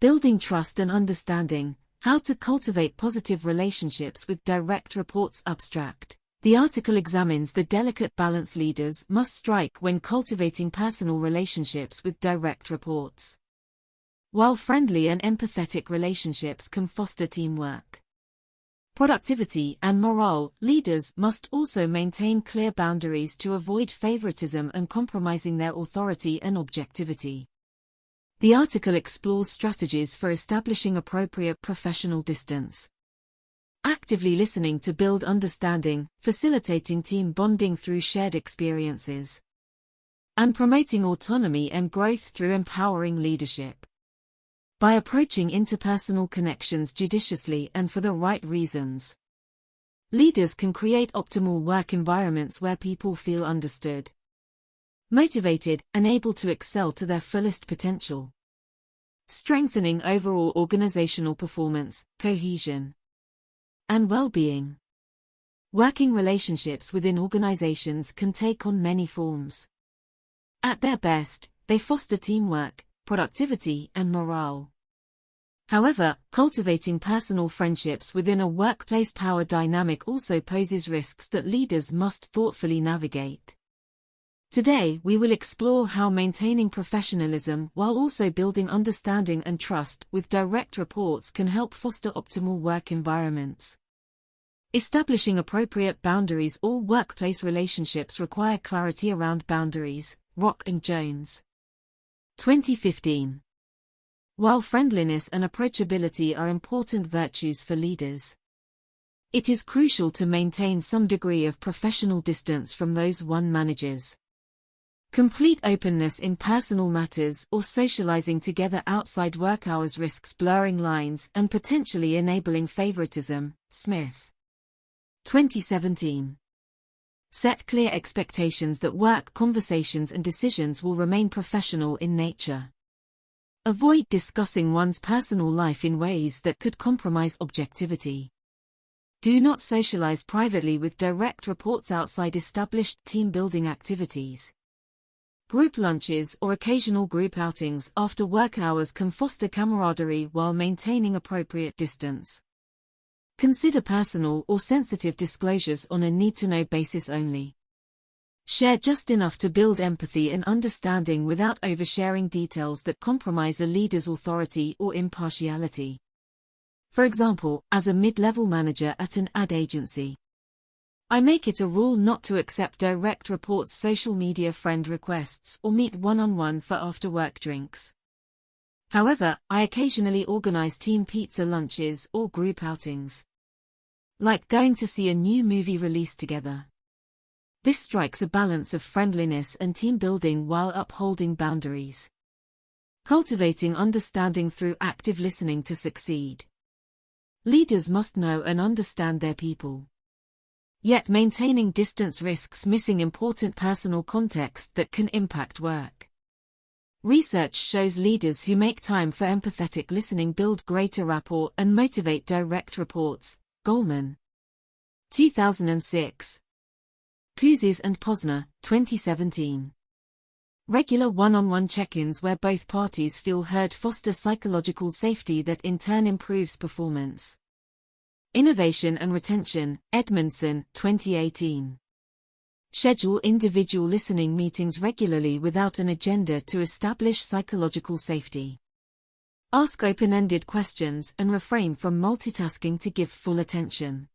Building trust and understanding, how to cultivate positive relationships with direct reports. Abstract. The article examines the delicate balance leaders must strike when cultivating personal relationships with direct reports. While friendly and empathetic relationships can foster teamwork, productivity and morale, leaders must also maintain clear boundaries to avoid favoritism and compromising their authority and objectivity. The article explores strategies for establishing appropriate professional distance. Actively listening to build understanding, facilitating team bonding through shared experiences, and promoting autonomy and growth through empowering leadership. By approaching interpersonal connections judiciously and for the right reasons, leaders can create optimal work environments where people feel understood, motivated, and able to excel to their fullest potential, strengthening overall organizational performance, cohesion, and well-being. Working relationships within organizations can take on many forms. At their best, they foster teamwork, productivity, and morale. However, cultivating personal friendships within a workplace power dynamic also poses risks that leaders must thoughtfully navigate. Today, we will explore how maintaining professionalism while also building understanding and trust with direct reports can help foster optimal work environments. Establishing appropriate boundaries. All workplace relationships require clarity around boundaries. Rock and Jones. 2015. While friendliness and approachability are important virtues for leaders, it is crucial to maintain some degree of professional distance from those one manages. Complete openness in personal matters or socializing together outside work hours risks blurring lines and potentially enabling favoritism. Smith. 2017. Set clear expectations that work conversations and decisions will remain professional in nature. Avoid discussing one's personal life in ways that could compromise objectivity. Do not socialize privately with direct reports outside established team-building activities. Group lunches or occasional group outings after work hours can foster camaraderie while maintaining appropriate distance. Consider personal or sensitive disclosures on a need-to-know basis only. Share just enough to build empathy and understanding without oversharing details that compromise a leader's authority or impartiality. For example, as a mid-level manager at an ad agency, I make it a rule not to accept direct reports' social media friend requests or meet one-on-one for after-work drinks. However, I occasionally organize team pizza lunches or group outings, like going to see a new movie release together. This strikes a balance of friendliness and team building while upholding boundaries. Cultivating understanding through active listening to succeed. Leaders must know and understand their people, yet maintaining distance risks missing important personal context that can impact work. Research shows leaders who make time for empathetic listening build greater rapport and motivate direct reports. Goldman. 2006. Kuzis and Posner, 2017. Regular one-on-one check-ins where both parties feel heard foster psychological safety that in turn improves performance. Innovation and Retention, Edmondson, 2018. Schedule individual listening meetings regularly without an agenda to establish psychological safety. Ask open-ended questions and refrain from multitasking to give full attention.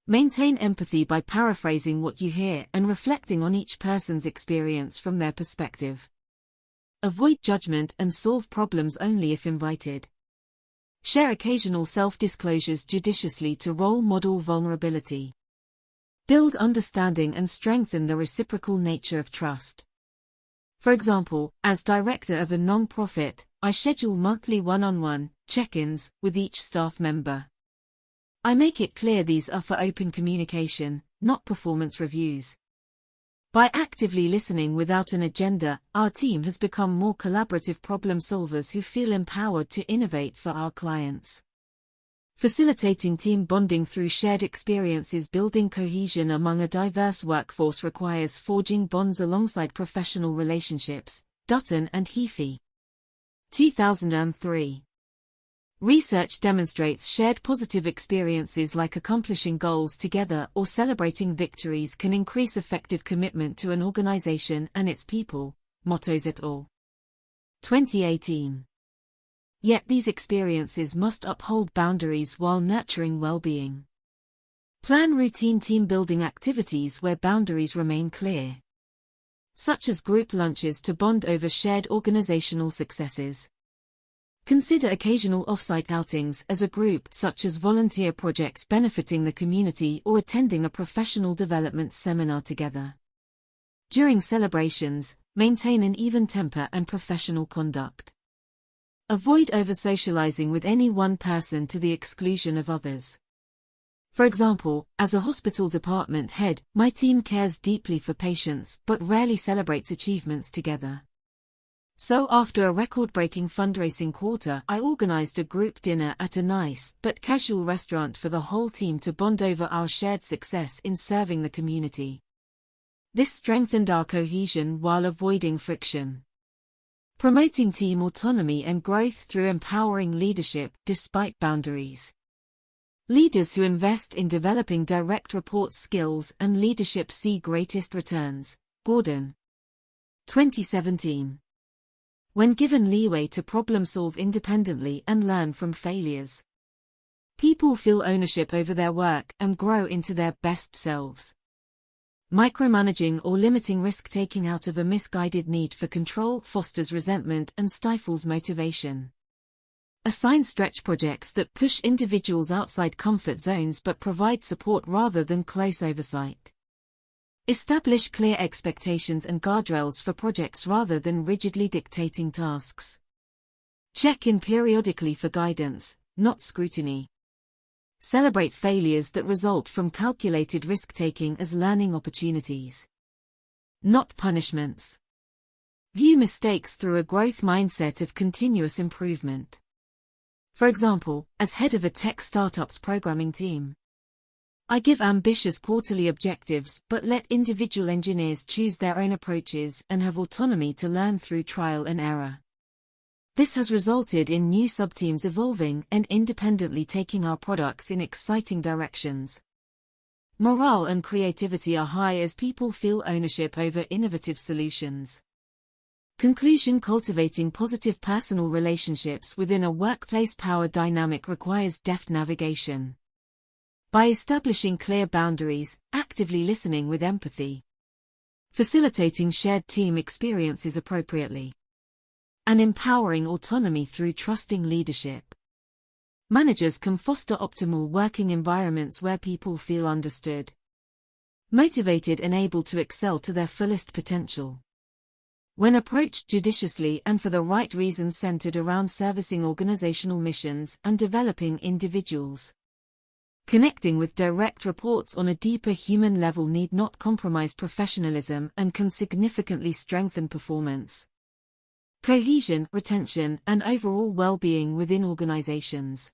Maintain empathy by paraphrasing what you hear and reflecting on each person's experience from their perspective. Avoid judgment and solve problems only if invited. Share occasional self-disclosures judiciously to role model vulnerability. Build understanding and strengthen the reciprocal nature of trust. For example, as director of a non-profit, I schedule monthly one-on-one check-ins with each staff member. I make it clear these are for open communication, not performance reviews. By actively listening without an agenda, our team has become more collaborative problem solvers who feel empowered to innovate for our clients. Facilitating team bonding through shared experiences. Building cohesion among a diverse workforce requires forging bonds alongside professional relationships. Dutton and Heafy. 2003. Research demonstrates shared positive experiences like accomplishing goals together or celebrating victories can increase effective commitment to an organization and its people. Mottos et al. 2018. Yet these experiences must uphold boundaries while nurturing well-being. Plan routine team-building activities where boundaries remain clear, such as group lunches to bond over shared organizational successes. Consider occasional off-site outings as a group, such as volunteer projects benefiting the community or attending a professional development seminar together. During celebrations, maintain an even temper and professional conduct. Avoid over-socializing with any one person to the exclusion of others. For example, as a hospital department head, my team cares deeply for patients but rarely celebrates achievements together. So after a record-breaking fundraising quarter, I organized a group dinner at a nice but casual restaurant for the whole team to bond over our shared success in serving the community. This strengthened our cohesion while avoiding friction. Promoting team autonomy and growth through empowering leadership despite boundaries. Leaders who invest in developing direct report skills and leadership see greatest returns. Gordon. 2017. When given leeway to problem-solve independently and learn from failures, people feel ownership over their work and grow into their best selves. Micromanaging or limiting risk-taking out of a misguided need for control fosters resentment and stifles motivation. Assign stretch projects that push individuals outside comfort zones but provide support rather than close oversight. Establish clear expectations and guardrails for projects rather than rigidly dictating tasks. Check in periodically for guidance, not scrutiny. Celebrate failures that result from calculated risk-taking as learning opportunities, not punishments. View mistakes through a growth mindset of continuous improvement. For example, as head of a tech startup's programming team, I give ambitious quarterly objectives but let individual engineers choose their own approaches and have autonomy to learn through trial and error. This has resulted in new subteams evolving and independently taking our products in exciting directions. Morale and creativity are high as people feel ownership over innovative solutions. Conclusion: cultivating positive personal relationships within a workplace power dynamic requires deft navigation. By establishing clear boundaries, actively listening with empathy, facilitating shared team experiences appropriately, and empowering autonomy through trusting leadership, managers can foster optimal working environments where people feel understood, motivated and able to excel to their fullest potential. When approached judiciously and for the right reasons centered around servicing organizational missions and developing individuals. Connecting with direct reports on a deeper human level need not compromise professionalism and can significantly strengthen performance, cohesion, retention, and overall well-being within organizations.